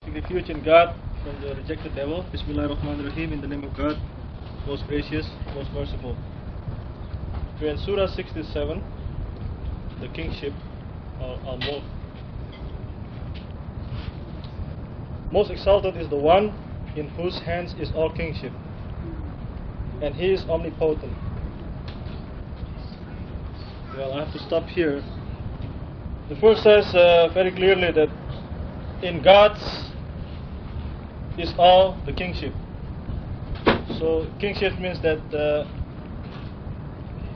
Seek refuge in God from the rejected devil. Bismillahirrahmanirrahim. In the name of God, most gracious, most merciful. We're in Surah 67, the kingship, or most exalted is the one in whose hands is all kingship, and he is omnipotent. Well, I have to stop here. The verse says very clearly that in God's is all the kingship. So kingship means that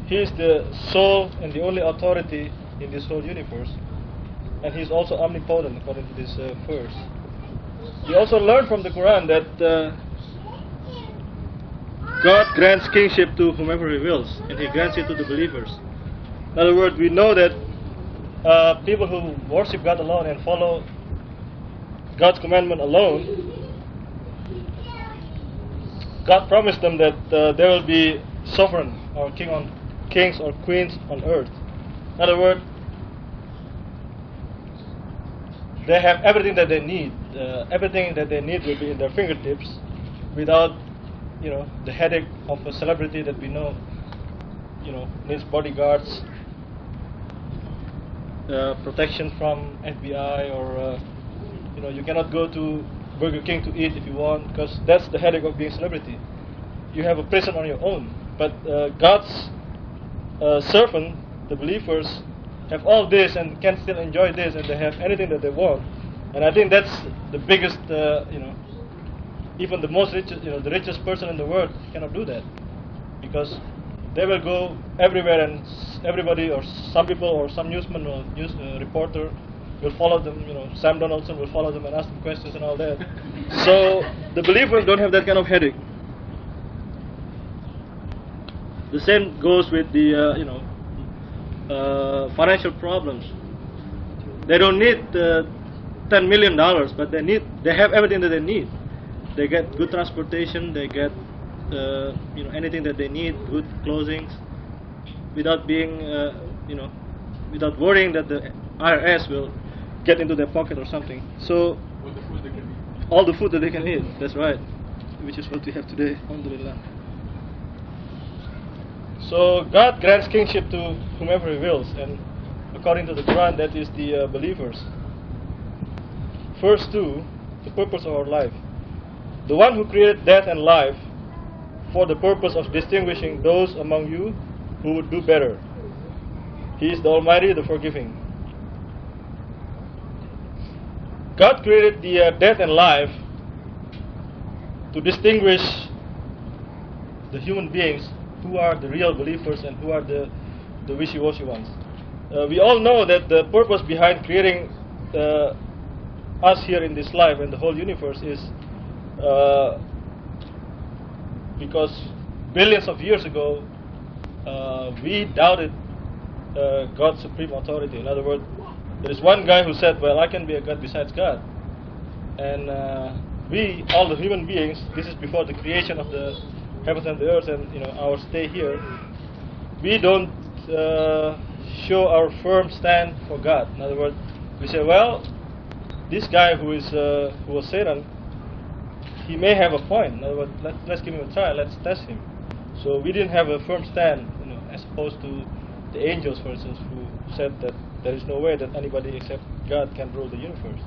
he is the sole and the only authority in this whole universe, and he is also omnipotent according to this verse. We also learn from the Quran that God grants kingship to whomever He wills, and He grants it to the believers. In other words, we know that people who worship God alone and follow God's commandment alone, God promised them that there will be sovereign or kings or queens on earth. In other words, they have everything that they need. Everything that they need will be in their fingertips, without, the headache of a celebrity that we know, needs bodyguards, protection from FBI, or you cannot go to Burger King to eat if you want, because that's the headache of being a celebrity. You have a prison on your own. But God's servant, the believers, have all this and can still enjoy this, and they have anything that they want. And I think that's the biggest, even the most richest, the richest person in the world cannot do that, because they will go everywhere, and everybody, or some people, or some newsman or reporter will follow them. Sam Donaldson will follow them and ask them questions and all that. So the believers don't have that kind of headache. The same goes with the financial problems. They don't need $10 million, but they have everything that they need. They get good transportation, they get anything that they need, good clothing, without being without worrying that the IRS will get into their pocket or something. So all the food that they can eat, that's right, which is what we have today, alhamdulillah. So God grants kingship to whomever He wills, and according to the Quran, that is the believers. Verse 2, the purpose of our life. The one who created death and life for the purpose of distinguishing those among you who would do better. He is the Almighty, the Forgiving. God created the death and life to distinguish the human beings who are the real believers and who are the wishy-washy ones. We all know that the purpose behind creating us here in this life and the whole universe is because billions of years ago we doubted God's supreme authority. In other words, there is one guy who said, well, I can be a God besides God. And we, all the human beings, this is before the creation of the heavens and the earth and our stay here, we don't show our firm stand for God. In other words, we say, well, this guy who was Satan, he may have a point. In other words, let's give him a try, let's test him. So we didn't have a firm stand, as opposed to the angels, for instance, who said that there is no way that anybody except God can rule the universe.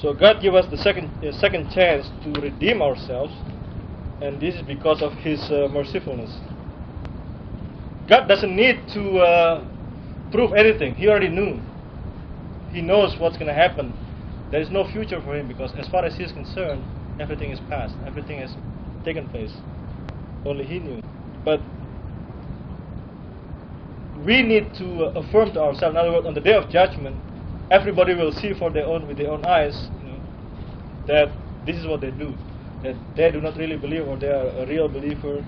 So God gave us the second chance to redeem ourselves, and this is because of His mercifulness. God doesn't need to prove anything. He already knew. He knows what's going to happen. There is no future for Him, because as far as He is concerned, everything is past. Everything has taken place. Only He knew. But we need to affirm to ourselves. In other words, on the day of judgment, everybody will see with their own eyes, that this is what they do. That they do not really believe, or they are a real believer.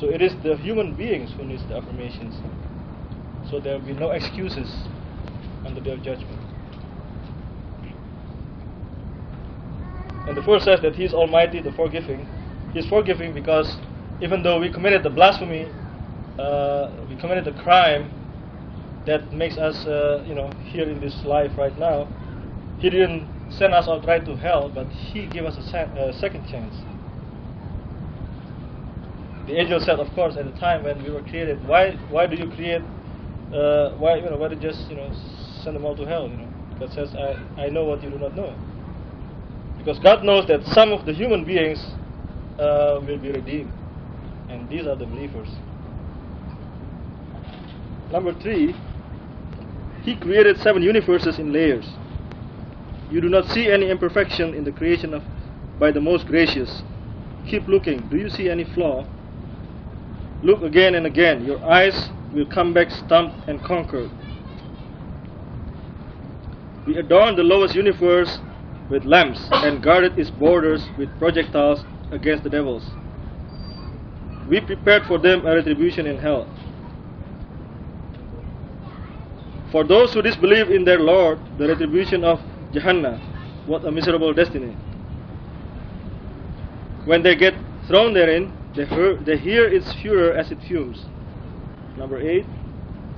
So it is the human beings who needs the affirmations. So there will be no excuses on the day of judgment. And the verse says that He is Almighty, the Forgiving. He is forgiving because even though we committed the blasphemy, we committed the crime that makes us, here in this life right now, He didn't send us outright to hell, but He gave us a second chance. The angel said, of course, at the time when we were created, why do you create? Why do you just send them all to hell? God says, I know what you do not know, because God knows that some of the human beings will be redeemed, and these are the believers. Number 3, He created 7 universes in layers. You do not see any imperfection in the creation by the most gracious. Keep looking. Do you see any flaw? Look again and again. Your eyes will come back stumped and conquered. We adorned the lowest universe with lamps and guarded its borders with projectiles against the devils. We prepared for them a retribution in hell. For those who disbelieve in their Lord, the retribution of Jahannam. What a miserable destiny. When they get thrown therein, they hear its furor as it fumes. Number 8,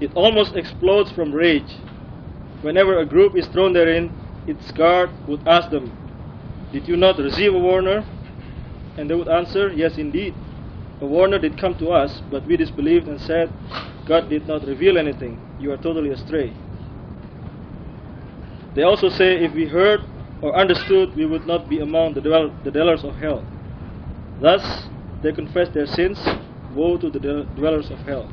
it almost explodes from rage. Whenever a group is thrown therein, its guard would ask them, did you not receive a warner? And they would answer, yes indeed. A warner did come to us, but we disbelieved and said, God did not reveal anything. You are totally astray. They also say, if we heard or understood, we would not be among the dwellers of hell. Thus, they confess their sins. Woe to the dwellers of hell.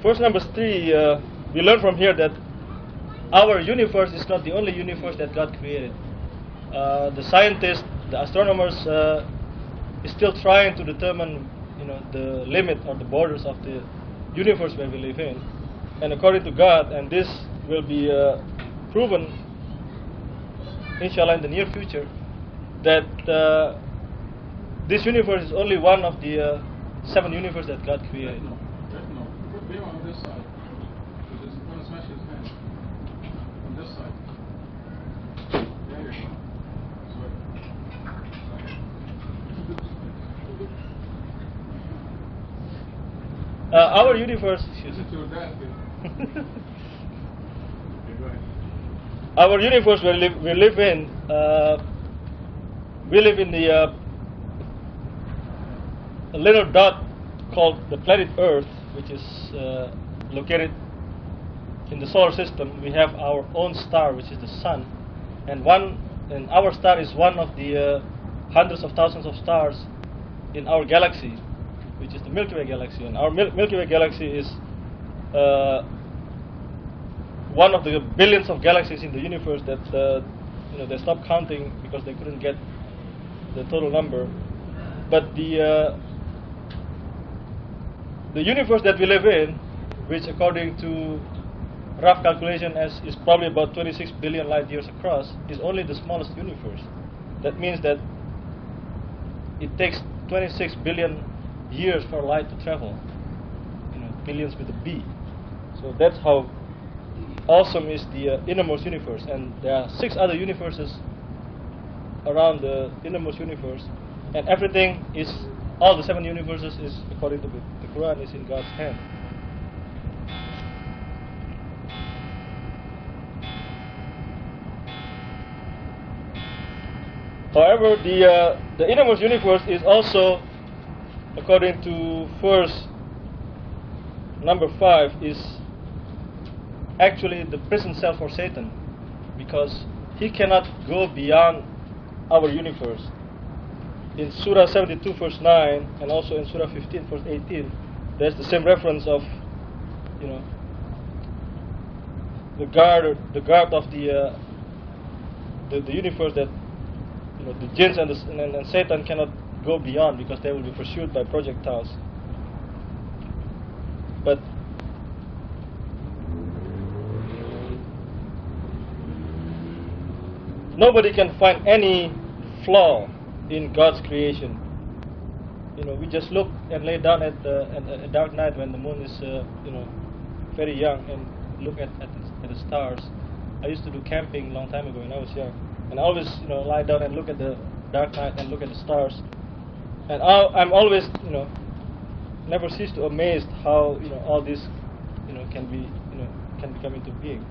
Verse number 3, we learn from here that our universe is not the only universe that God created. The scientists, the astronomers, is still trying to determine, the limit or the borders of the universe where we live in. And according to God, and this will be proven, inshallah, in the near future, that this universe is only one of the 7 universes that God created. Put Bill on this side. Because it's going to smash his hand. On this side. There you go. Our universe. Our universe we live in. We live in the a little dot called the planet Earth, which is located in the solar system. We have our own star, which is the sun, and our star is one of the hundreds of thousands of stars in our galaxy, which is the Milky Way galaxy. And our Milky Way galaxy is one of the billions of galaxies in the universe that they stopped counting because they couldn't get the total number. But the universe that we live in, which according to rough calculation is probably about 26 billion light years across, is only the smallest universe. That means that it takes 26 billion years for light to travel. Billions with a B. So that's how awesome is the innermost universe. And there are 6 other universes around the innermost universe, and everything is, all the 7 universes is, according to the Quran, is in God's hand. However, the innermost universe is also, according to verse number 5, is actually the prison cell for Satan, because he cannot go beyond our universe. In Surah 72 verse 9 and also in Surah 15 verse 18, there's the same reference of the guard of the universe, that the jinns and Satan cannot go beyond because they will be pursued by projectiles. But nobody can find any flaw in God's creation. We just look and lay down at a dark night when the moon is very young and look at the stars. I used to do camping a long time ago when I was young, and I always lie down and look at the dark night and look at the stars, and I'm always never cease to amazed how all this can can become into being.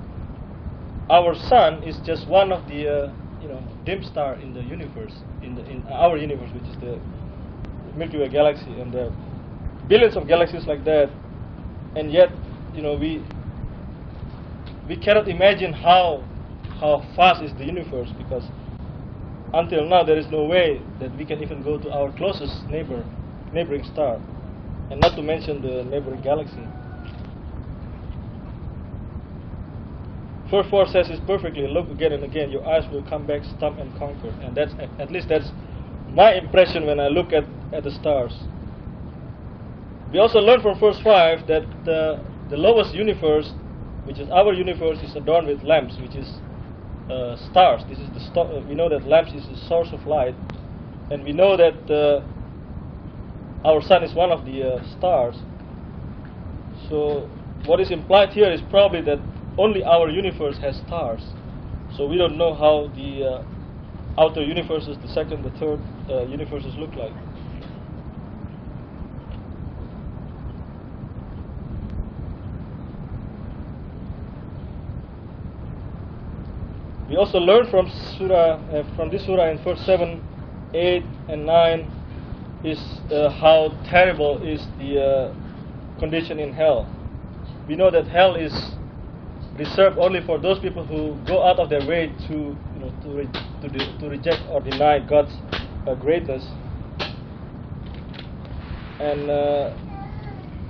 Our sun is just one of the dim star in the universe, in our universe, which is the Milky Way galaxy, and there are billions of galaxies like that, and yet we cannot imagine how vast is the universe, because until now there is no way that we can even go to our closest neighboring star, and not to mention the neighboring galaxy. Verse 4 says it perfectly: look again and again, your eyes will come back, stump and conquer. And that's, at least that's my impression when I look at the stars. We also learn from verse 5 that the lowest universe, which is our universe, is adorned with lamps, which is stars. This is the we know that lamps is the source of light, and we know that our sun is one of the stars. So what is implied here is probably that only our universe has stars. So we don't know how the outer universes, the second, the third universes look like. We also learn from this surah in verse 7, 8, and 9 is how terrible is the condition in hell. We know that hell is reserved only for those people who go out of their way to reject or deny God's greatness, and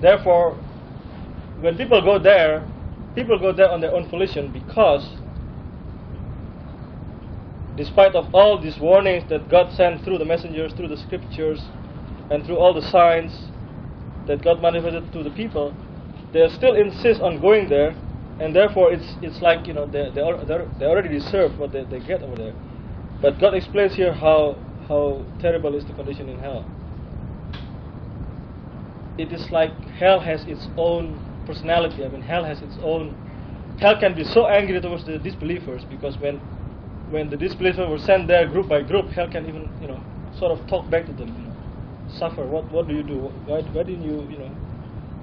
therefore, when people go there on their own volition, because despite of all these warnings that God sent through the messengers, through the scriptures, and through all the signs that God manifested to the people, they still insist on going there. And therefore, it's like they already deserve what they get over there. But God explains here how terrible is the condition in hell. It is like hell has its own personality. I mean, hell can be so angry towards the disbelievers, because when the disbelievers were sent there group by group, hell can even sort of talk back to them. Suffer. What do you do? Why didn't you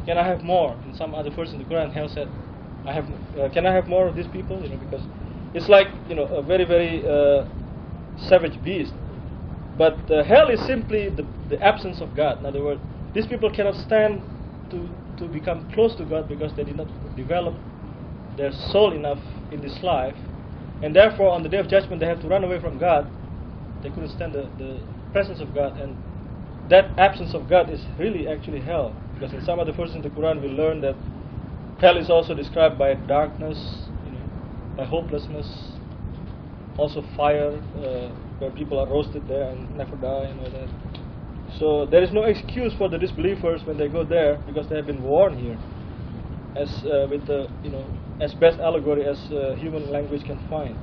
Can I have more? In some other verse in the Quran, hell said, can I have more of these people? Because it's like a very, very savage beast. But hell is simply the absence of God. In other words, these people cannot stand to become close to God, because they did not develop their soul enough in this life, and therefore on the day of judgment they have to run away from God. They couldn't stand the presence of God, and that absence of God is really actually hell. Because in some other verses in the Quran we learn that hell is also described by darkness, by hopelessness, also fire, where people are roasted there and never die and all that. So there is no excuse for the disbelievers when they go there, because they have been warned here, as with the as best allegory as human language can find.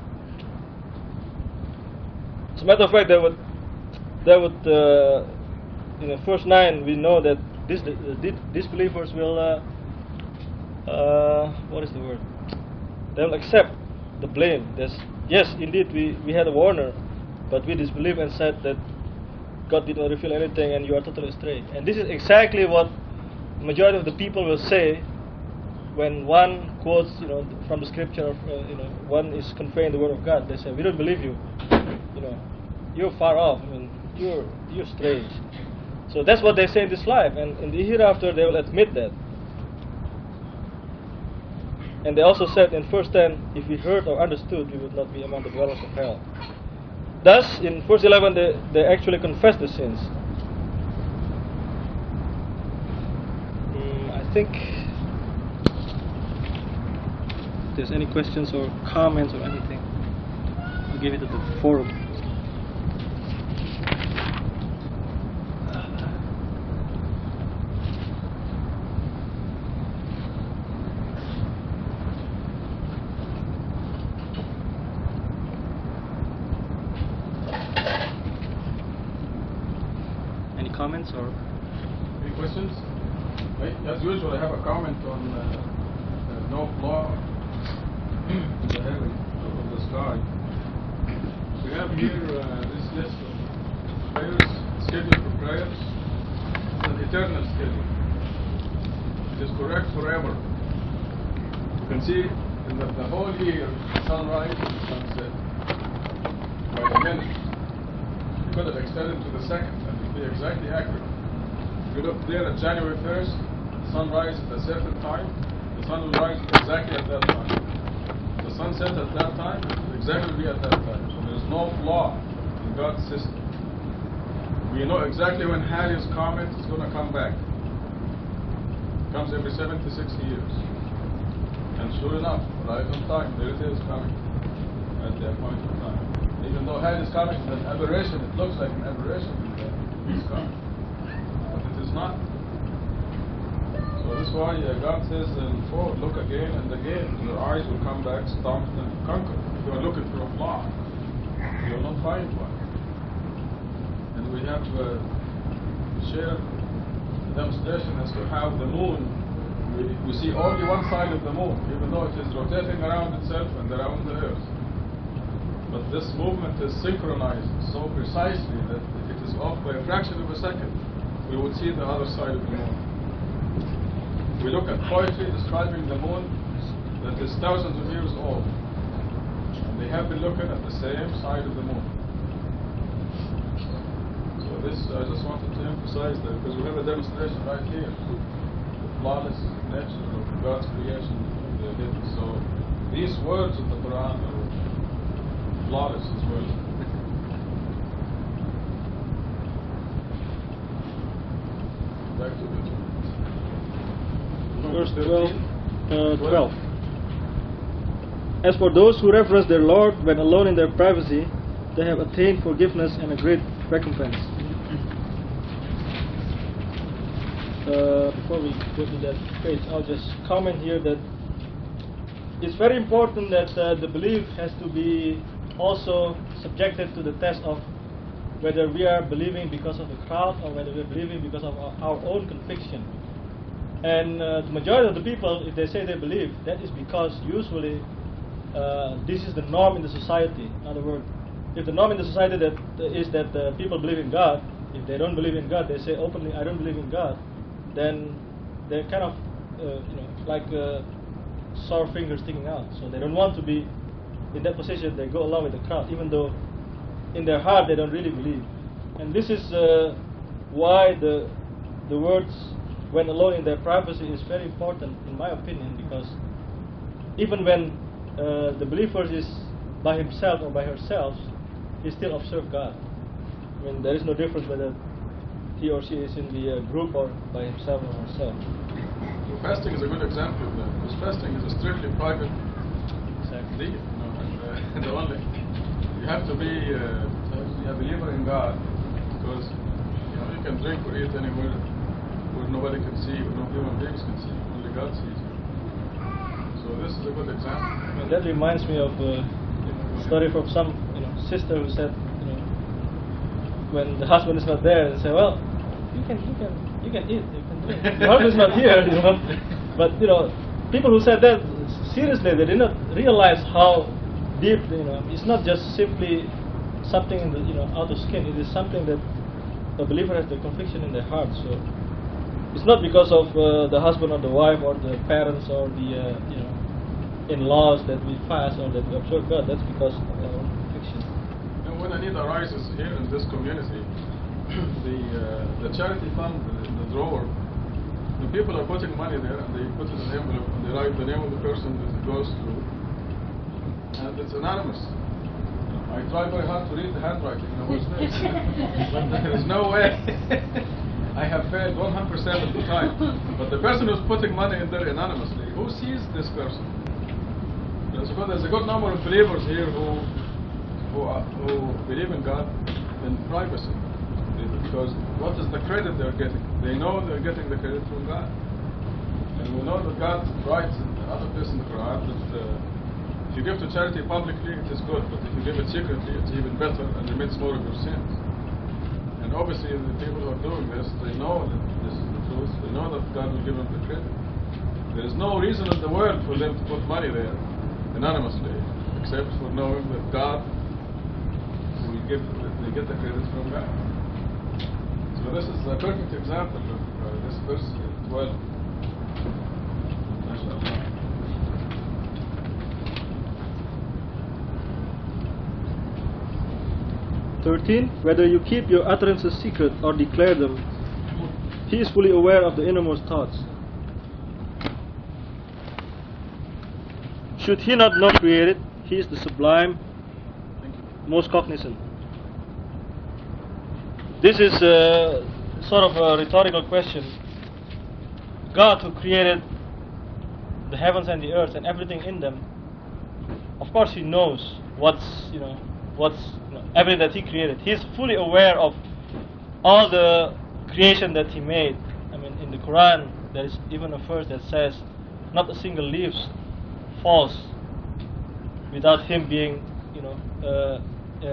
As a matter of fact, there would verse 9 we know that disbelievers will what is the word? They will accept the blame. Yes, indeed, we had a warner, but we disbelieved and said that God did not reveal anything and you are totally astray. And this is exactly what the majority of the people will say when one quotes from the scripture, one is conveying the word of God. They say, we don't believe you. You're far off. I mean, you're strange. So that's what they say in this life, and in the hereafter they will admit that. And they also said in verse 10, if we heard or understood, we would not be among the dwellers of hell. Thus, in verse 11, they actually confess the sins. I think if there's any questions or comments or anything, I'll give it to the forum. Comments or any questions? As usual, I have a comment on no flaw in the heaven of the sky. We have here this list of prayers, schedule for prayers. It's an eternal schedule. It is correct forever. You can see in the whole year, sunrise and sunset, by the minute. You could have extended to the second and it would be exactly accurate. If you look there at January 1st, the sunrise at a certain time, the sun will rise exactly at that time. The sunset at that time will exactly be at that time. So there is no flaw in God's system. We know exactly when Halley's comet is going to come back. It comes every 76 years. And sure enough, right on time, there it is coming at the appointed time. Even though Halley's comet is an aberration, it looks like an aberration in the sky. But it is not. So this is why God says in 4, look again and again, and your eyes will come back stumped and conquered. If you are looking for a flaw, you will not find one. And we have shared a demonstration as to how the moon, we see only one side of the moon, even though it is rotating around itself and around the earth. But this movement is synchronized so precisely that if it is off by a fraction of a second, we would see the other side of the moon. We look at poetry describing the moon that is thousands of years old. And they have been looking at the same side of the moon. So this, I just wanted to emphasize that because we have a demonstration right here. The flawless nature of God's creation. So these words of the Quran are flawless as well. Back to the Verse 12. As for those who reverence their Lord when alone in their privacy, they have attained forgiveness and a great recompense. Before we go to that page, I'll just comment here that it's very important that the belief has to be also subjected to the test of whether we are believing because of the crowd or whether we are believing because of our own conviction. And the majority of the people, if they say they believe, that is because usually this is the norm in the society. In other words, if the norm in the society is that people believe in God, if they don't believe in God, they say openly, I don't believe in God, then they're kind of, like sore fingers sticking out. So they don't want to be in that position. They go along with the crowd, even though in their heart they don't really believe. And this is why the words when alone in their privacy is very important in my opinion, because even when the believer is by himself or by herself, he still observes God. I mean, there is no difference whether he or she is in the group or by himself or herself. Well, fasting is a good example of that, because fasting is a strictly private deed. And the only you have to be a believer in God, because you can drink or eat anywhere where nobody can see, where no human beings can see, only God sees you. So this is a good example. And that reminds me of a story from some sister who said, when the husband is not there, they say, well, you can eat, you can drink. The husband is not here, But people who said that seriously, they did not realize how deep. It's not just simply something in the outer skin. It is something that a believer has the conviction in their heart. So it's not because of the husband or the wife or the parents or the in-laws that we fast or that we observe God. That's because of our own conviction. And when a need arises here in this community, the charity fund, the drawer, the people are putting money there and they put it in an envelope and they write the name of the person that it goes to, and it's anonymous. I try very hard to read the handwriting and what's this, but there is no way. I have failed 100% of the time. But the person who's putting money in there anonymously, who sees this person? There's a good number of believers here who believe in God in privacy. Because what is the credit they're getting? They know they're getting the credit from God. And we know that God writes in another place in the Quran that if you give to charity publicly, it is good. But if you give it secretly, it's even better and remits more of your sins. And obviously the people who are doing this, they know that this is the truth. They know that God will give them the credit. There is no reason in the world for them to put money there anonymously, except for knowing that God will give, they get the credit from God. So this is a perfect example of this verse 12. 13. Whether you keep your utterances secret or declare them, He is fully aware of the innermost thoughts. Should He not know created? He is the sublime, most cognizant. This is sort of a rhetorical question. God, who created the heavens and the earth and everything in them, of course He knows everything that He created. He is fully aware of all the creation that He made. I mean, in the Quran, there is even a verse that says, "Not a single leaf falls without Him being,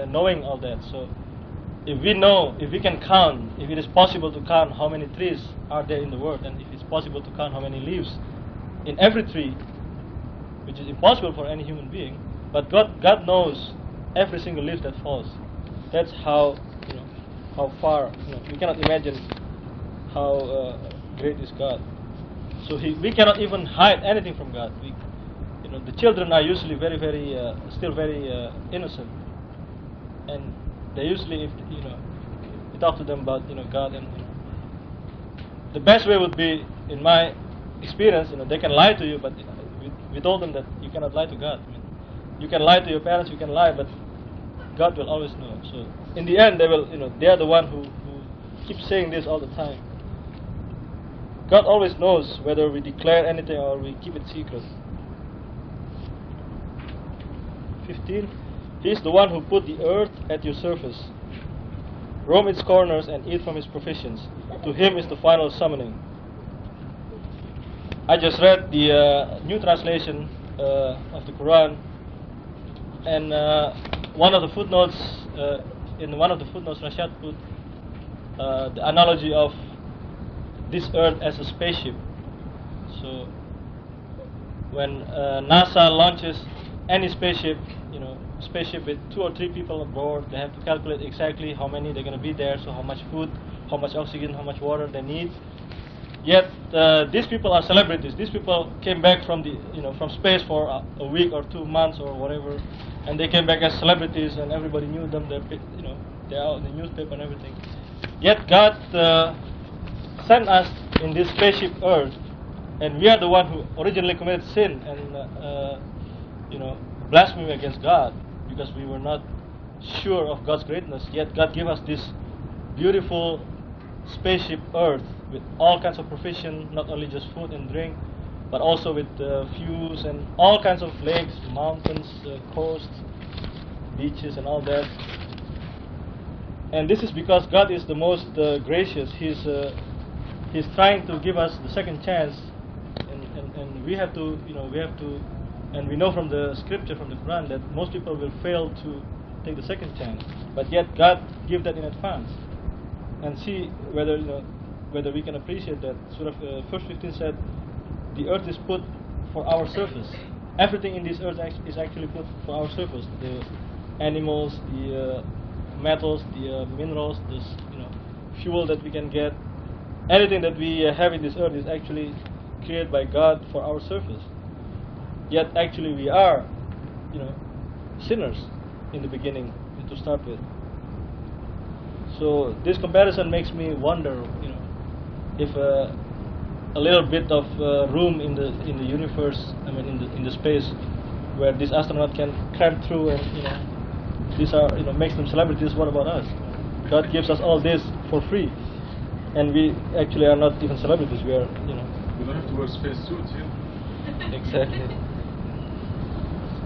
knowing all that." So, if we can count, if it is possible to count how many trees are there in the world, and if it's possible to count how many leaves in every tree, which is impossible for any human being, but God knows every single leaf that falls. That's how far, we cannot imagine how great is God. So we cannot even hide anything from God. The children are usually still very innocent, and they usually, if we talk to them about God, and the best way would be, in my experience, they can lie to you, but we told them that you cannot lie to God. I mean, you can lie to your parents, you can lie, but God will always know. So in the end, they are the one who keeps saying this all the time. God always knows whether we declare anything or we keep it secret. 15. He is the one who put the earth at your surface. Roam its corners and eat from His provisions. To Him is the final summoning. I just read the new translation of the Quran, and one of the footnotes, Rashad put the analogy of this earth as a spaceship. So when NASA launches any spaceship, spaceship with 2 or 3 people aboard, they have to calculate exactly how many they're going to be there, so how much food, how much oxygen, how much water they need. Yet these people are celebrities. These people came back from from space for a week or 2 months or whatever, and they came back as celebrities, and everybody knew them. They're out in the newspaper and everything. Yet God sent us in this spaceship Earth, and we are the one who originally committed sin and blasphemy against God, because we were not sure of God's greatness. Yet God gave us this beautiful spaceship Earth with all kinds of provision, not only just food and drink, but also with fuels and all kinds of lakes, mountains, coasts, beaches, and all that. And this is because God is the most gracious. He's trying to give us the second chance, and we have to, and we know from the scripture, from the Quran, that most people will fail to take the second chance. But yet God gives that in advance, and see whether we can appreciate that. Surah verse 15 said, "The earth is put for our surface." Everything in this earth is actually put for our surface. The animals, the metals, the minerals, the fuel that we can get. Anything that we have in this earth is actually created by God for our surface. Yet actually we are, sinners in the beginning to start with. So this comparison makes me wonder, if a little bit of room in the universe, I mean in the space, where this astronaut can cram through, and these are makes them celebrities. What about us? God gives us all this for free, and we actually are not even celebrities. We are, We don't have to wear space suits, yeah? Exactly.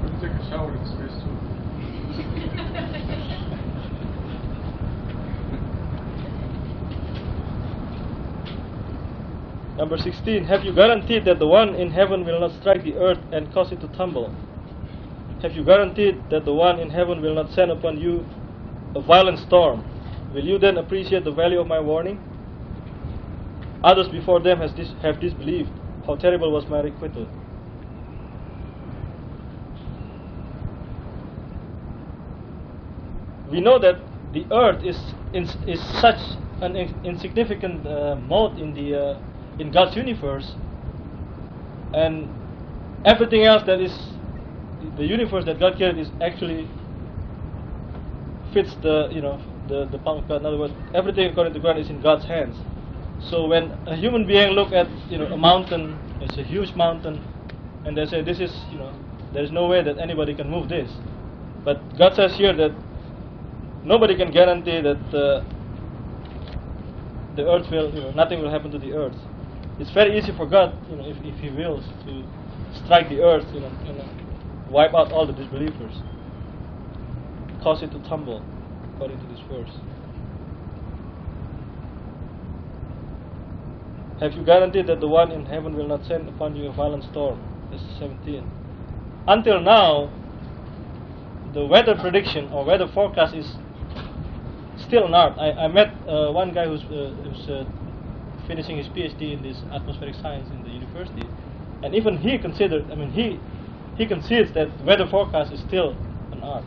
We can take a shower in space suit. Number 16. Have you guaranteed that the one in heaven will not strike the earth and cause it to tumble? Have you guaranteed that the one in heaven will not send upon you a violent storm? Will you then appreciate the value of my warning? Others before them have disbelieved. How terrible was my requital. We know that the earth is such an insignificant mode in God's universe, and everything else that is the universe that God created is actually fits the the palm of God. In other words, everything according to God is in God's hands. So when a human being look at a mountain, it's a huge mountain, and they say this is there is no way that anybody can move this. But God says here that nobody can guarantee that the earth will nothing will happen to the earth. It's very easy for God if He wills to strike the earth wipe out all the disbelievers, cause it to tumble, according to this verse. Have you guaranteed that the one in heaven will not send upon you a violent storm? Verse 17. Until now, the weather prediction or weather forecast is still an art. I met one guy who's finishing his PhD in this atmospheric science in the university, and even he considered. He concedes that weather forecast is still an art.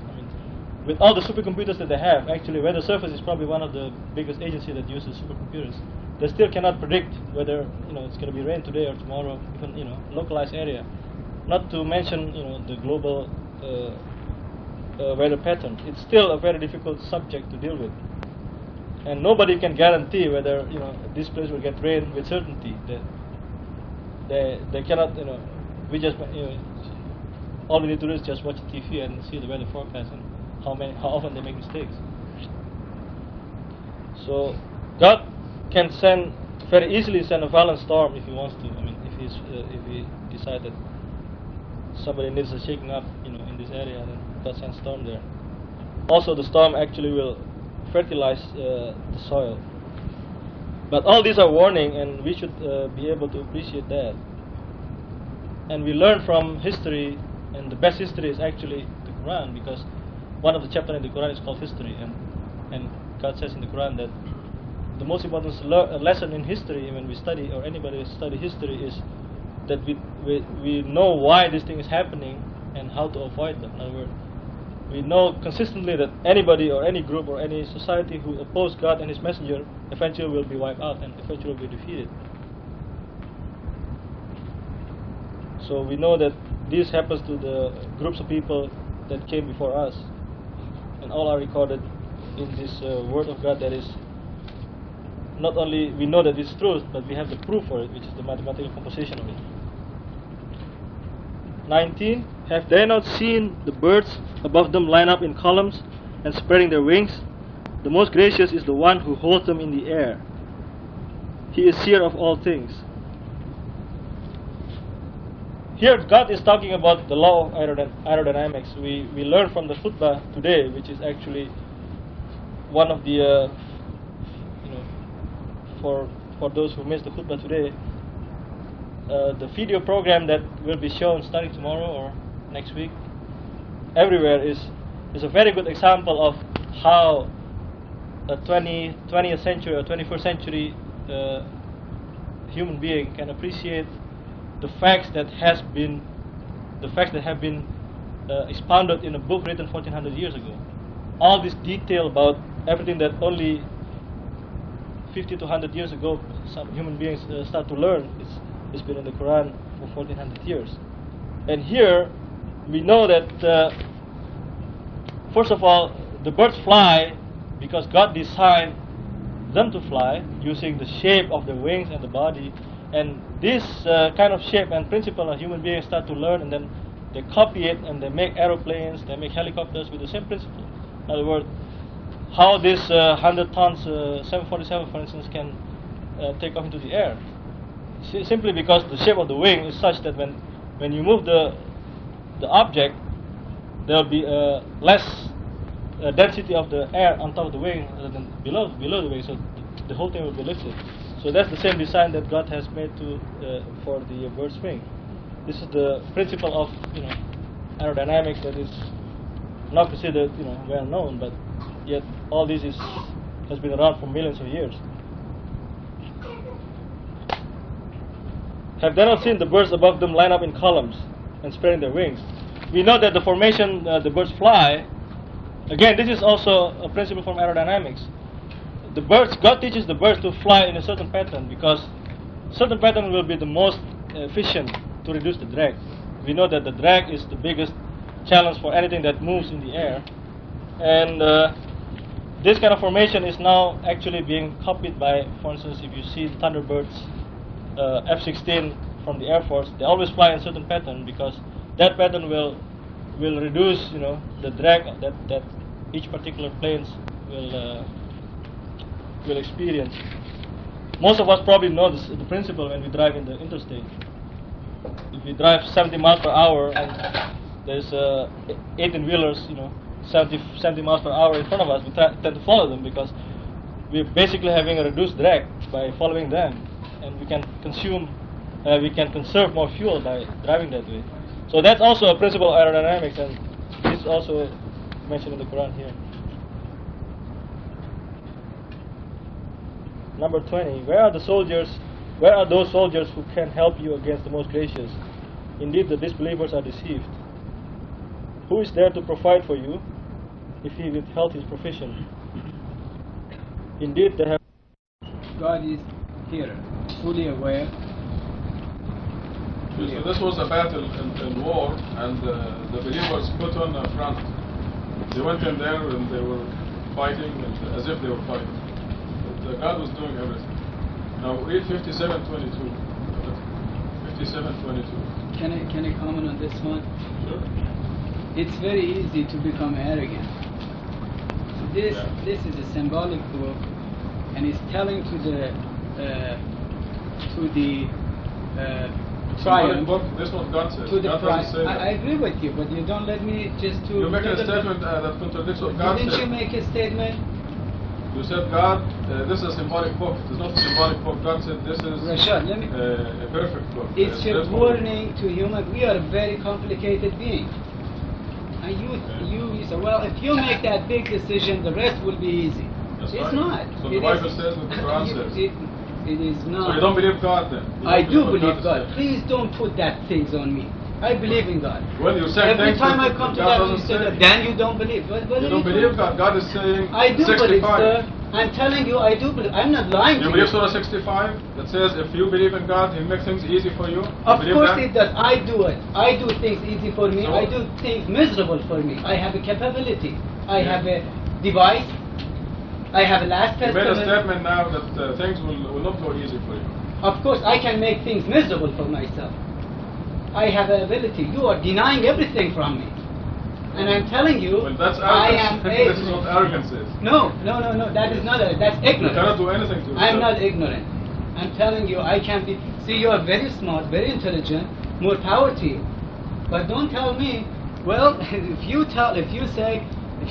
With all the supercomputers that they have, actually, Weather Service is probably one of the biggest agencies that uses supercomputers. They still cannot predict whether it's going to be rain today or tomorrow, even localized area. Not to mention the global weather pattern. It's still a very difficult subject to deal with, and nobody can guarantee whether this place will get rain with certainty. They cannot. We just all we need to do is just watch TV and see the weather forecast and how often they make mistakes. So God can very easily send a violent storm if He wants to. If He decides that somebody needs a shaking up, in this area, then God sends storm there. Also, the storm actually will fertilize the soil. But all these are warning, and we should be able to appreciate that. And we learn from history, and the best history is actually the Quran, because one of the chapters in the Quran is called history, and God says in the Quran that the most important lesson in history, when we study, or anybody study history, is that we know why this thing is happening and how to avoid them. In other words, we know consistently that anybody or any group or any society who oppose God and His messenger eventually will be wiped out and eventually will be defeated. So we know that this happens to the groups of people that came before us, and all are recorded in this Word of God. That is, not only we know that it's truth, but we have the proof for it, which is the mathematical composition of it. 19. Have they not seen the birds above them line up in columns and spreading their wings? The most gracious is the one who holds them in the air. He is seer of all things. Here God is talking about the law of aerodynamics. We learn from the khutbah today, which is actually one of the for those who missed the khutbah today, the video program that will be shown starting tomorrow or next week everywhere is a very good example of how a 20th century or 21st century human being can appreciate the facts that have been expounded in a book written 1400 years ago. All this detail about everything that only 50 to 100 years ago some human beings start to learn, it's been in the Quran for 1400 years. And here we know that first of all, the birds fly because God designed them to fly using the shape of their wings and the body. And this kind of shape and principle human beings start to learn, and then they copy it and they make aeroplanes, they make helicopters with the same principle. In other words, how this 100 tons 747, for instance, can take off into the air. Simply because the shape of the wing is such that when you move the object, there will be less density of the air on top of the wing than below the wing, so the whole thing will be lifted. So that's the same design that God has made for the bird's wing. This is the principle of aerodynamics that is not considered well known, but yet all this has been around for millions of years. Have they not seen the birds above them line up in columns and spreading their wings? We know that the formation the birds fly. Again, this is also a principle from aerodynamics. The birds, God teaches the birds to fly in a certain pattern because certain pattern will be the most efficient to reduce the drag. We know that the drag is the biggest challenge for anything that moves in the air, and this kind of formation is now actually being copied by, for instance, if you see Thunderbirds F-16 from the Air Force, they always fly in a certain pattern because that pattern will reduce, the drag that each particular planes will experience. Most of us probably know the principle when we drive in the interstate. If we drive 70 miles per hour and there's 18-wheelers, 70 miles per hour in front of us, we tend to follow them because we're basically having a reduced drag by following them, and we can conserve more fuel by driving that way. So that's also a principle of aerodynamics, and this is also mentioned in the Quran here. Number 20. Where are those soldiers who can help you against the most gracious? Indeed, the disbelievers are deceived. Who is there to provide for you if he withheld his provision? Indeed, they have. God is here, fully aware. So this was a battle in war, and the believers put on a front. They went in there and they were fighting as if they were fighting. But God was doing everything. Now read 57:22. 57:22. Can I comment on this one? Sure. It's very easy to become arrogant. This is a symbolic book, and it's telling to the triumph. Book, this is what God says. To the God doesn't say that. I agree with you, but you don't let me just to. You're making a statement that contradicts what God said. Didn't you make a statement? You said God, this is a symbolic book. It's not a symbolic book. God said this is Rashad, a perfect book. It's a warning to human. We are a very complicated being. And you say, well, if you make that big decision, the rest will be easy. That's it's right. not. So the Bible says what the Quran says. It is not. So you don't believe God then? I do believe God. Please don't put that things on me. I believe in God. Well, you said every time I come to God that, you say that, then you don't believe. Well, you don't believe God. God is saying I do 65. believe, sir. I'm telling you, I do believe. I'm not lying to you. You believe Surah 65 that says if you believe in God, He'll make things easy for you? Of course it does. I do it. I do things easy for me. So I do things miserable for me. I have a capability. I have a device. I have a last You testament. made a statement now that things will not go easy for you. Of course, I can make things miserable for myself. I have an ability. You are denying everything from me. And I'm telling you, Well, that's I am arrogance. This is what arrogance is. No. That is not that's ignorance. You cannot do anything to I'm yourself. not ignorant. I'm telling you, I can be. See, you are very smart, very intelligent, more power to you. But don't tell me, well, if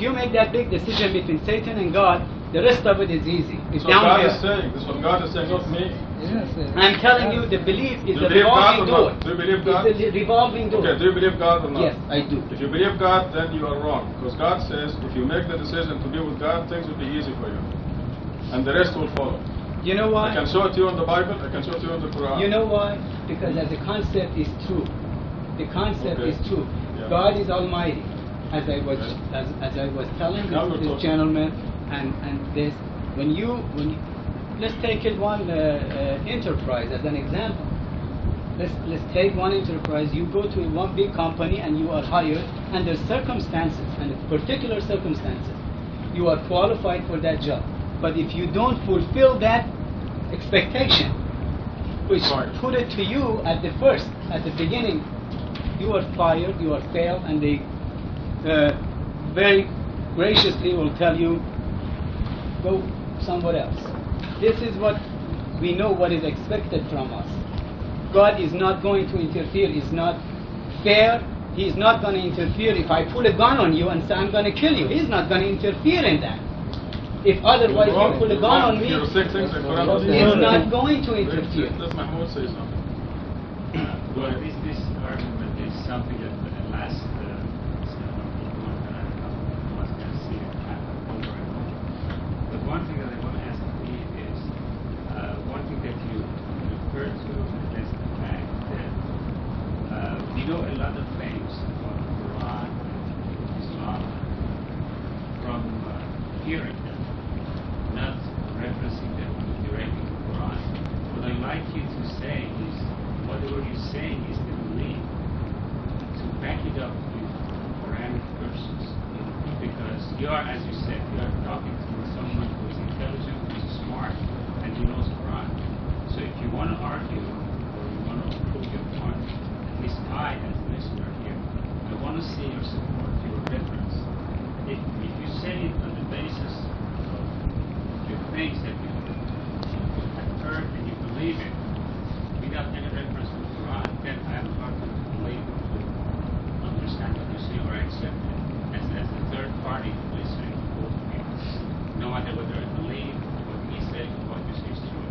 you make that big decision between Satan and God, the rest of it is easy. It's That's what God downhill. is saying. This is what God is saying, not me. I'm telling you, the belief is Do you a believe God revolving or door. not? Do you believe God? It's a revolving door. Okay, do you believe God or not? Yes, I do. If you believe God, then you are wrong. Because God says if you make the decision to be with God, things will be easy for you. And the rest will follow. You know why? I can show it to you in the Bible, I can show it to you in the Quran. You know why? Because the concept is true. The concept Okay. is true. Yeah. God is Almighty, as I was telling Now we're this talking. gentleman, and this when you let's take it one enterprise as an example. Let's take one enterprise. You go to one big company and you are hired under circumstances, and particular circumstances. You are qualified for that job. But if you don't fulfill that expectation, which put it to you at the beginning, you are fired, you are failed, and they very graciously will tell you, go somewhere else. This is what we know what is expected from us. God is not going to interfere. It's not fair. He's not going to interfere if I pull a gun on you and say I'm going to kill you. He's not going to interfere in that. If otherwise you pull a gun on me, You're saying things like he's not going to interfere. Let Mahmoud say something. Well, this argument is something that last people was going to see it happen over and over. But one thing that I want to ask you is, one thing that you referred to is the fact that we know a lot of things about the Quran and Islam from hearing them, not referencing them directly in the Quran. What I'd like you to say is, whatever you're saying is the belief, to back it up with Quranic verses. Because you are, as you said, you are talking to argue or you want to prove your point, at least I, as a listener here, I want to see your support, your reference. If you say it on the basis of the things that you have heard and you believe in, without any reference to the Quran, then I am hard to believe or to understand what you say or accept it as a third party listening to both of you. No matter whether I believe what he says or what you say is true.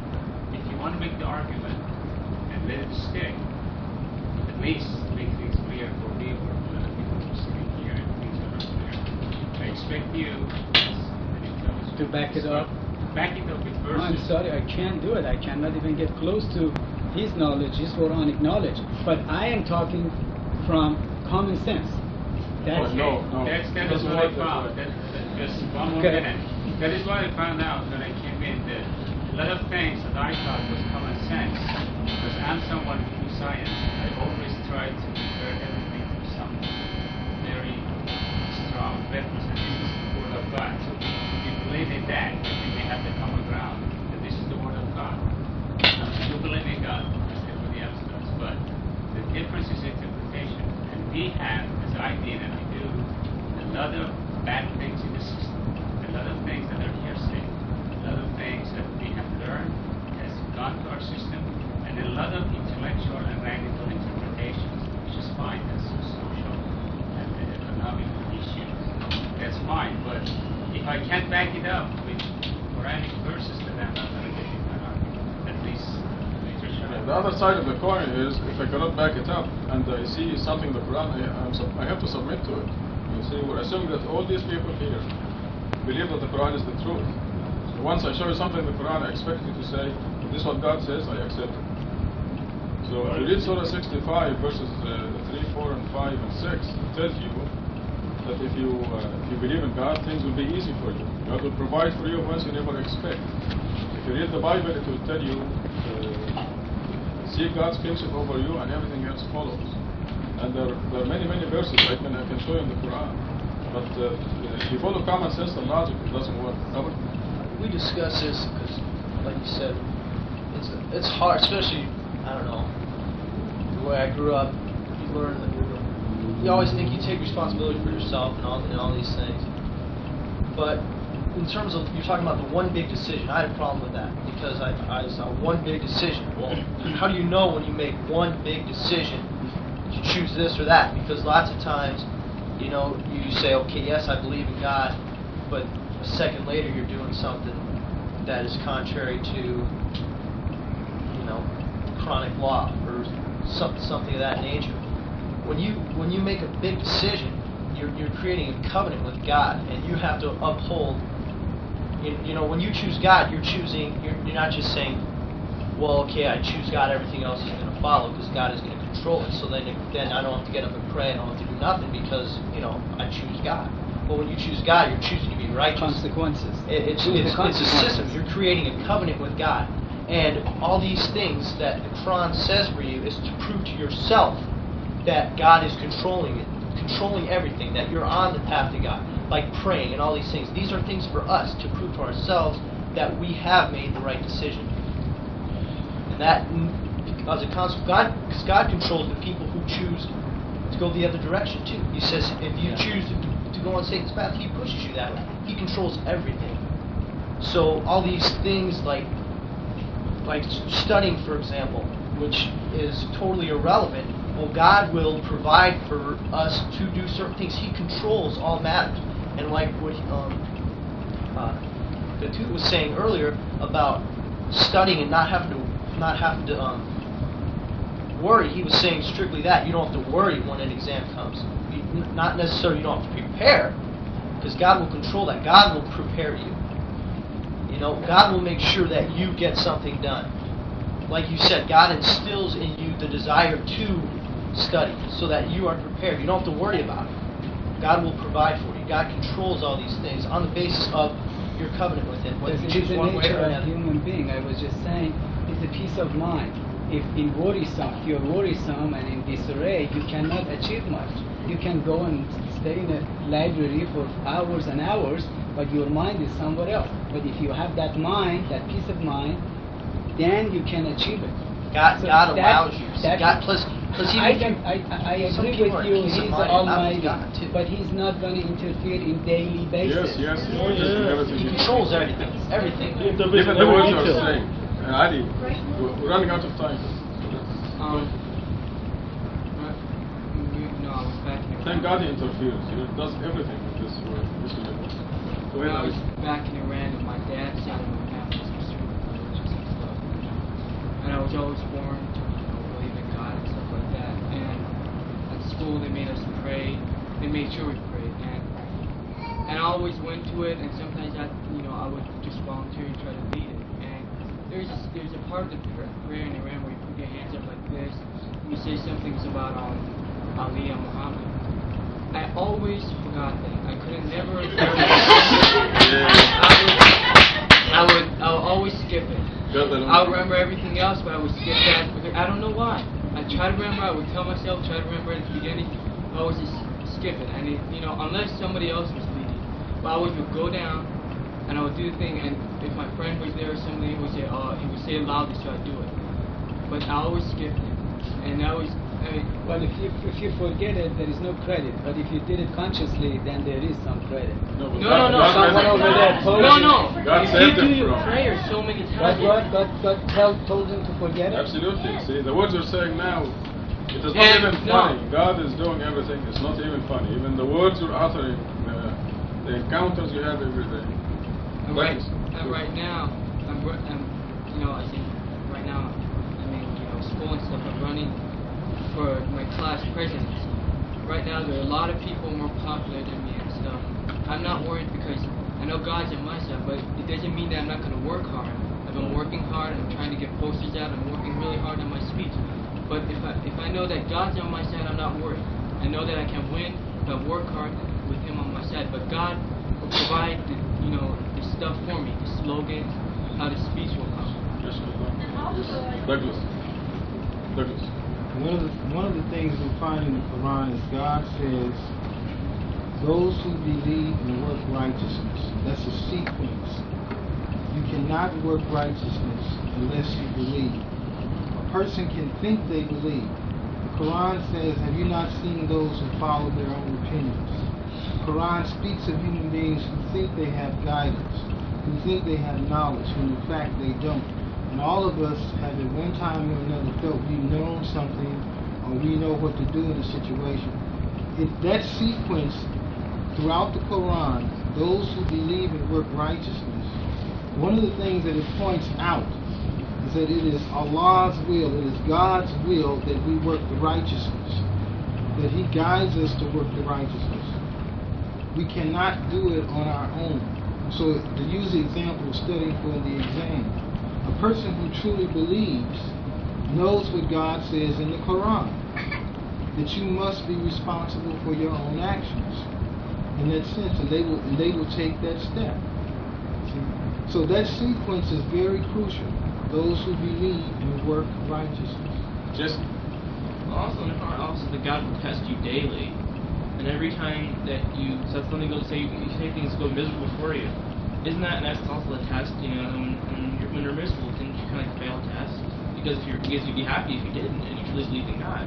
If you want to make the argument and let it stay, at least make things clear for me or for the people who are sitting here and things are not clear. I expect you as an intelligent To back it up. Back it up with No, verses. I'm sorry, I can't do it. I cannot even get close to his knowledge, his Quranic knowledge. But I am talking from common sense. That's No. That is Doesn't what I work that found. way. Just one more Okay. minute. That is what I found out when I came in, that a lot of things that I thought was common sense, because I'm someone who do science, I always try to compare everything to some very strong reference, and this is the Word of God. So if you believe in that, I think we have the common ground, that this is the Word of God. You believe in God, as everybody else does, but the difference is interpretation. And we have, as I did and I do, a lot of bad things in the system, a lot of things that are hearsay, a lot of things that we have learned has gone to our system, and a lot of intellectual and radical interpretations, which is fine, that's social and economic issues. That's fine, but if I can't back it up with Quranic verses, then I'm not going to get it my argument, at least literature. The other side of the coin is, if I cannot back it up and I see something in the Quran, I have to submit to it. You see, we're assuming that all these people here believe that the Quran is the truth. So once I show you something in the Quran, I expect you to say, this is what God says, I accept it. So if you read Surah 65, verses 3, 4, and 5, and 6, it tells you that if you believe in God, things will be easy for you. God will provide for you once you never expect. If you read the Bible, it will tell you, seek God's kingship over you, and everything else follows. And there are many verses I can show you in the Quran. But if you follow common sense and logic, it doesn't work. Robert? We discuss this because, like you said, it's hard, especially, I don't know, the way I grew up. You learn that you always think you take responsibility for yourself and all these things. But in terms of, you're talking about the one big decision, I had a problem with that because I saw one big decision. Well, how do you know when you make one big decision to choose this or that? Because lots of times, you know, you say, okay, yes, I believe in God, but a second later you're doing something that is contrary to, you know, chronic law or something of that nature. When you make a big decision, you're creating a covenant with God, and you have to uphold. You know, when you choose God, you're choosing. You're not just saying, well, okay, I choose God, everything else is going to follow because God is going to control it. So then I don't have to get up and pray, I don't have to do nothing because, you know, I choose God. But when you choose God, you're choosing to be righteous. Consequences. It's a system. You're creating a covenant with God. And all these things that the Quran says for you is to prove to yourself that God is controlling it, controlling everything, that you're on the path to God, like praying and all these things. These are things for us to prove to ourselves that we have made the right decision. And that, as a consequence, because God controls the people who choose to go the other direction too. He says, if you choose to go on Satan's path, he pushes you that way. He controls everything. So all these things like studying, for example, which is totally irrelevant, well, God will provide for us to do certain things. He controls all matters. And like what Gatut was saying earlier about studying and not having to worry, he was saying strictly that. You don't have to worry when an exam comes. Not necessarily you don't have to prepare, because God will control that. God will prepare you. You know, God will make sure that you get something done. Like you said, God instills in you the desire to study so that you are prepared. You don't have to worry about it. God will provide for you. God controls all these things on the basis of your covenant with Him. Whether you It's choose the one way nature or of another. human being. I was just saying, it's a peace of mind. If you're worrisome and in disarray, you cannot achieve much. You can go and stay in a library for hours and hours, but your mind is somewhere else. But if you have that mind, that peace of mind, then you can achieve it. God, So God that- allows you. See, that- God, plus he I can. Some agree people with are you, peace of he's mind, almighty, not with God, too. but he's not going to interfere in daily basis. Yes, Oh, yeah. everything. He controls everything. Everything. Intervention Even the every words are detail. saying. Ali, we're running out of time. You know, I was back in Thank God he interferes. He does everything with this word. Go When ahead, I was Ali. back in Iran, and my dad said my family was extremely religious and stuff. And I was always born to believe in God and stuff like that. And at school, they made us pray. They made sure we prayed. And I always went to it. And sometimes I would just volunteer and try to lead it. And there's a part of the prayer in Iran where you put your hands up like this. And you say some things about Ali and Muhammad. I always forgot that. I couldn't never. I would always skip it. I would remember everything else, but I would skip that because I don't know why. I try to remember. I would tell myself, try to remember at the beginning. I always just skip it, and unless somebody else was leading, but I always would go down, and I would do the thing. And if my friend was there or somebody, he would say it loudly, so I'd do it. But I always skipped it, and I always. Well, if you forget it, there is no credit. But if you did it consciously, then there is some credit. No. Someone over there told you. No. God You saved do him your from- prayer so many But times. God told him to forget it. Absolutely. See, the words you're saying now, it is not And even no. funny. God is doing everything. It's not even funny. Even the words you're uttering, the encounters you have every day. And right now, I think right now, school and stuff, I'm running for my class presidency. Right now, there are a lot of people more popular than me and stuff. I'm not worried because I know God's on my side, but it doesn't mean that I'm not going to work hard. I've been working hard. I'm trying to get posters out. I'm working really hard on my speech. But if I know that God's on my side, I'm not worried. I know that I can win if I work hard with Him on my side. But God will provide the stuff for me, the slogans, how the speech will come. Douglas. One of the things we find in the Quran is God says, those who believe and work righteousness. That's a sequence. You cannot work righteousness unless you believe. A person can think they believe. The Quran says, have you not seen those who follow their own opinions? The Quran speaks of human beings who think they have guidance, who think they have knowledge, when in fact they don't. And all of us have at one time or another felt we know something or we know what to do in a situation. That sequence throughout the Quran, those who believe and work righteousness, one of the things that it points out is that it is Allah's will, it is God's will that we work the righteousness, that He guides us to work the righteousness. We cannot do it on our own. So to use the example of studying for the exam, a person who truly believes knows what God says in the Quran, that you must be responsible for your own actions in that sense, and they will take that step. See? So that sequence is very crucial. Those who believe and work righteousness. Just Also, that God will test you daily, and every time that you set something goes, say things go miserable for you, isn't that also a test? When you're miserable, didn't you kind of fail a test? Because you'd be happy if you didn't, and you truly believe in God,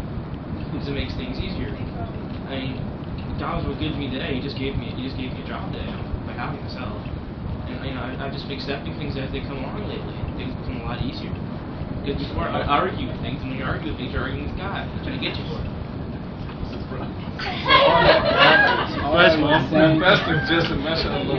because it makes things easier. I mean, God was what good to me today. He just gave me a job today by having myself, and I've just been accepting things as they come along lately, and things become a lot easier. Because before I argue with things, and when you argue with things, you're arguing with God, trying to get you for it. fantastic, Jason, mashallah.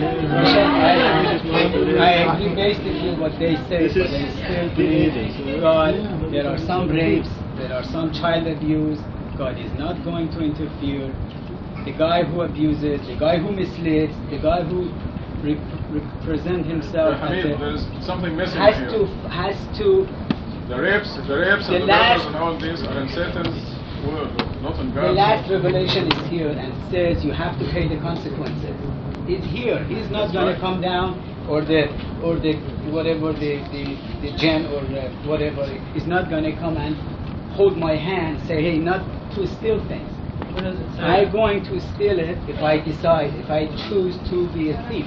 I agree basically what they say, but they still believe in God. There are some rapes, there are some child abuse. God is not going to interfere. The guy who abuses, the guy who misleads, the guy who represents himself Hamid, as there's something missing has here. to. The rapes and the murders and all these are in Satan's word, not in God's The last word. revelation is here and says you have to pay the consequences. It's here. He's not going to come down, or the whatever the jinn or whatever is not going to come and hold my hand, say, hey, not to steal things. What does it say? I'm going to steal it if I decide, if I choose to be a thief.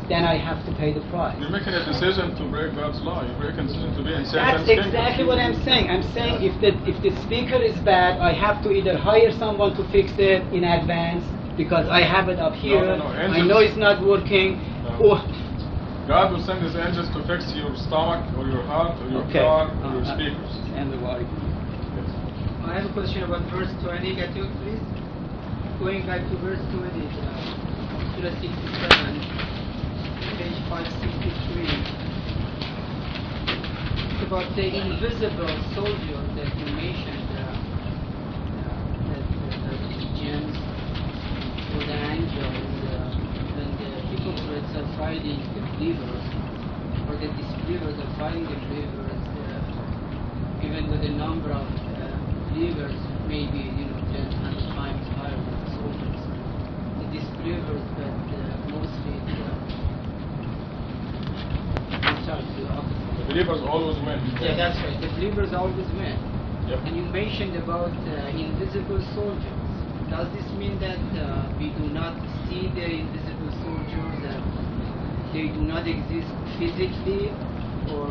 then I have to pay the price. You're making a decision to break God's law. You're making a decision to be in That's Satan's exactly what I'm saying. I'm saying if the speaker is bad, I have to either hire someone to fix it in advance because I have it up here. No. I know it's not working. No. Or God will send His angels to fix your stomach or your heart or your car or your speakers. And the wife. I have a question about verse 20, Gatut, please. Going back to verse 20, Surah 67, page 563. It's about the invisible soldier that you mentioned, the Egyptians or the angels, when the hypocrites are fighting the believers, or the disbelievers are fighting the believers, even with the number of believers maybe 10 times higher than the soldiers. The disbelievers, but mostly The believers always win. yeah, that's right. The believers always win. Yep. And you mentioned about invisible soldiers. Does this mean that we do not see the invisible soldiers, that they do not exist physically, or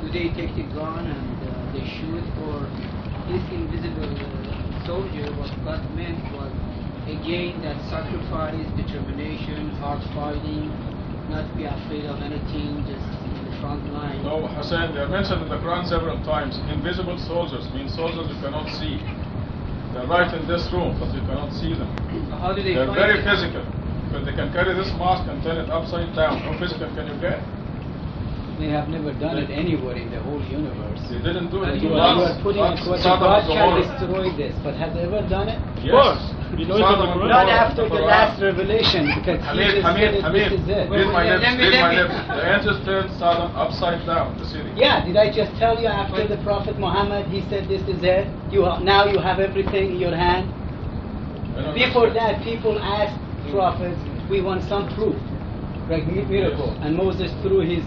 do they take the gun and they shoot, or this invisible soldier, what God meant was again that sacrifice, determination, hard fighting, not be afraid of anything, just in the front line? No, Hassan, they are mentioned in the Quran several times. Invisible soldiers mean soldiers you cannot see. They're right in this room, but you cannot see them. How do they They're fight very it? physical, but they can carry this mask and turn it upside down. How physical can you get? They have never done it anywhere in the whole universe. They didn't do it. And you Once. are putting it towards Sodom God and can Gomorrah. destroy this, but have they ever done it? Yes. Of course. We know it in the Sodom and Quran. Not Gomorrah. after the last revelation, because Jesus said it, this is it. Read my lips, Let me- read my let me- lips. The angels turned Sodom upside down, the city. Yeah, did I just tell you after the Prophet Muhammad, he said this is it? Now you have everything in your hand. I don't Before understand. that, people asked prophets, we want some proof, like miracle. And Moses threw his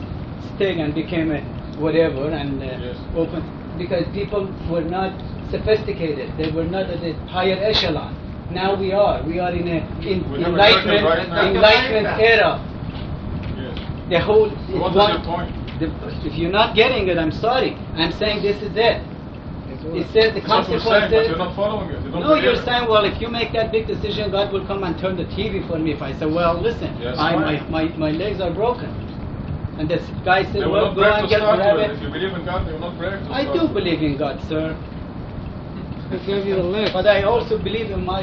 stick and became a whatever and Yes. opened, because people were not sophisticated. They were not at the higher echelon. Now we are. We are in a We have enlightenment, America right now. enlightenment era. Yes. The whole. So what is your point? If you're not getting it, I'm sorry. I'm saying this is it. It says the That's what you're saying, but consequences. you're not following it. You don't No, believe you're it. saying, well, if you make that big decision, God will come and turn the TV for me. If I say, well, listen, Yes, my legs are broken. And this guy said, They will well, not go break and to get start grab with. it. If you believe in God, they will not break to I start do with. believe in God, sir. I gave you the list. But I also believe in my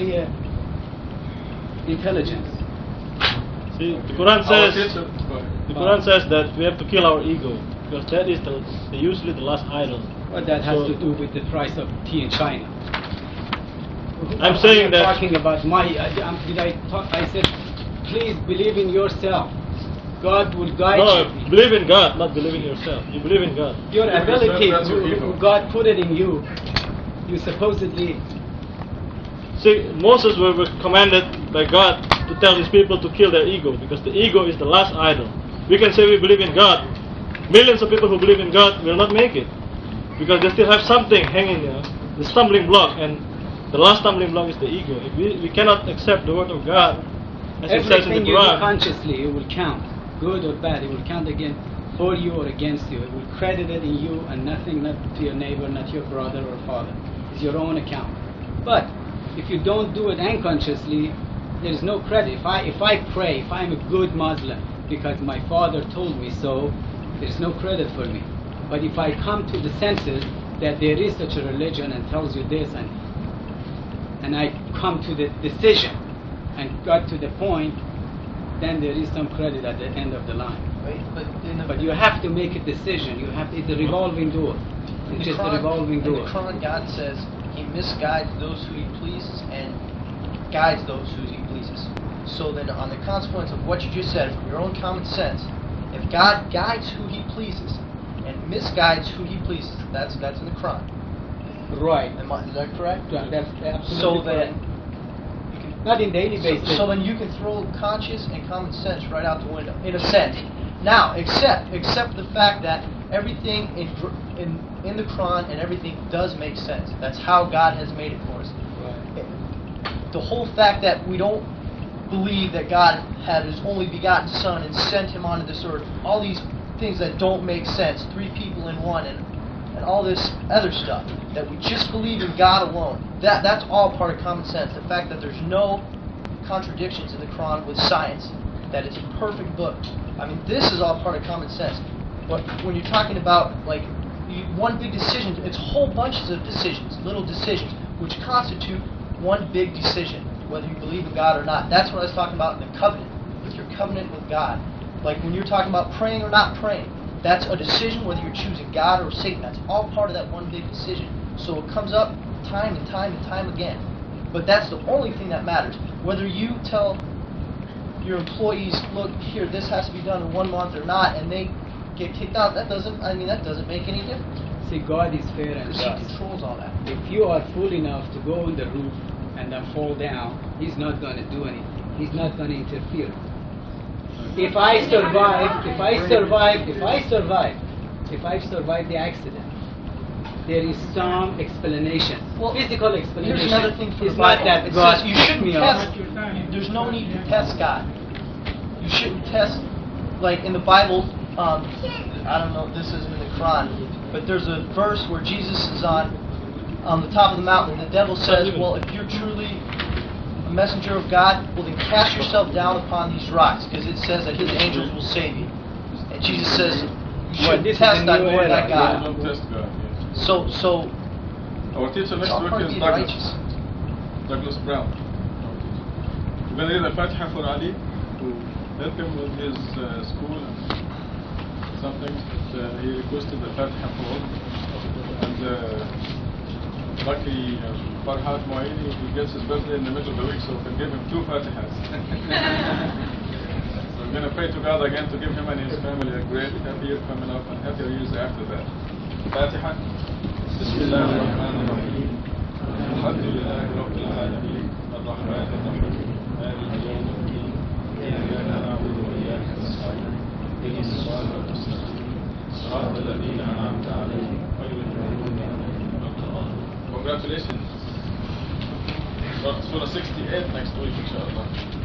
intelligence. See, the Quran Our says teacher- the Quran says that we have to kill our ego because that is usually the last idol. What that has So- to do with the price of tea in China. I'm saying I'm that- talking about my. I said, please believe in yourself. God will guide No, you. believe in God, not believe in yourself. You believe in God. Your Believe in ability, yourself, that's your ego. God put it in you. You supposedly. See, Moses were commanded by God to tell his people to kill their ego because the ego is the last idol. We can say we believe in God. Millions of people who believe in God will not make it because they still have something hanging there, the stumbling block, and the last stumbling block is the ego. If we cannot accept the word of God, as it says in Everything the you do Quran, consciously, it will count, good or bad. It will count again for you or against you. It will credit it in you and nothing, not to your neighbor, not to your brother or father. It's your own account. But if you don't do it unconsciously, there is no credit. If I pray, if I'm a good Muslim because my father told me so, there's no credit for me. But if I come to the senses that there is such a religion and tells you this, and I come to the decision and got to the point, then there is some credit at the end of the line. Right? But you have to make a decision. You have it's a revolving door. It's just a revolving door. In the Quran, God says He misguides those who He pleases and guides those who He pleases. So then, on the consequence of what you just said, from your own common sense, if God guides who He pleases and misguides who He pleases, that's in the Quran. Right. Is that correct? Yeah, that's absolutely So correct. then, Not in daily basis. so then you can throw conscious and common sense right out the window, in a sense. Now, except the fact that everything in the Quran and everything does make sense. That's how God has made it for us. Right. The whole fact that we don't believe that God had His only begotten Son and sent Him onto this earth. All these things that don't make sense, 3 people in one, and all this other stuff. That we just believe in God alone. That's all part of common sense. The fact that there's no contradictions in the Quran with science. That it's a perfect book. I mean, this is all part of common sense. But when you're talking about, like, one big decision, it's whole bunches of decisions, little decisions, which constitute one big decision, whether you believe in God or not. That's what I was talking about in the covenant, with your covenant with God. Like when you're talking about praying or not praying, that's a decision whether you're choosing God or Satan. That's all part of that one big decision. So it comes up time and time and time again. But that's the only thing that matters. Whether you tell your employees, look, here, this has to be done in 1 month or not, and they get kicked out, that doesn't make any difference. See, God is fair and Because just. He controls all that. If you are fool enough to go on the roof and then fall down, He's not going to do anything. He's not going to interfere. If I survive the accident, there is some explanation, Well, physical explanation. Here's another thing for it's the not Bible. that It God says you shouldn't me test. off. There's no need to test God. You shouldn't test, like in the Bible. I don't know if this isn't in the Quran, but there's a verse where Jesus is on the top of the mountain, and the devil says, "Well, if you're truly a messenger of God, well then cast yourself down upon these rocks, because it says that His angels will save you." And Jesus says, "You shouldn't test that Lord, that God." Don't test God, yes. So Our teacher next it's all week part of is being Douglas. righteous. Douglas Brown. We're going to read the Fatiha for Ali to help him with his school and something. He requested the Fatiha for all. And lucky Farhad Moini, he gets his birthday in the middle of the week, so we can give him 2 Fatihas. So we're going to pray to God again to give him and his family a great happy year coming up and happier years after that. Fatiha. بسم الله الرحمن الرحيم الحمد لله رب العالمين الرحمن الرحيم مالك يوم الدين إياك نعبد وإياك نستعين اهدنا الصراط المستقيم صراط الذين أنعمت عليهم غير المغضوب عليهم ولا الضالين. Congratulations. Surah 68 next week, inshallah.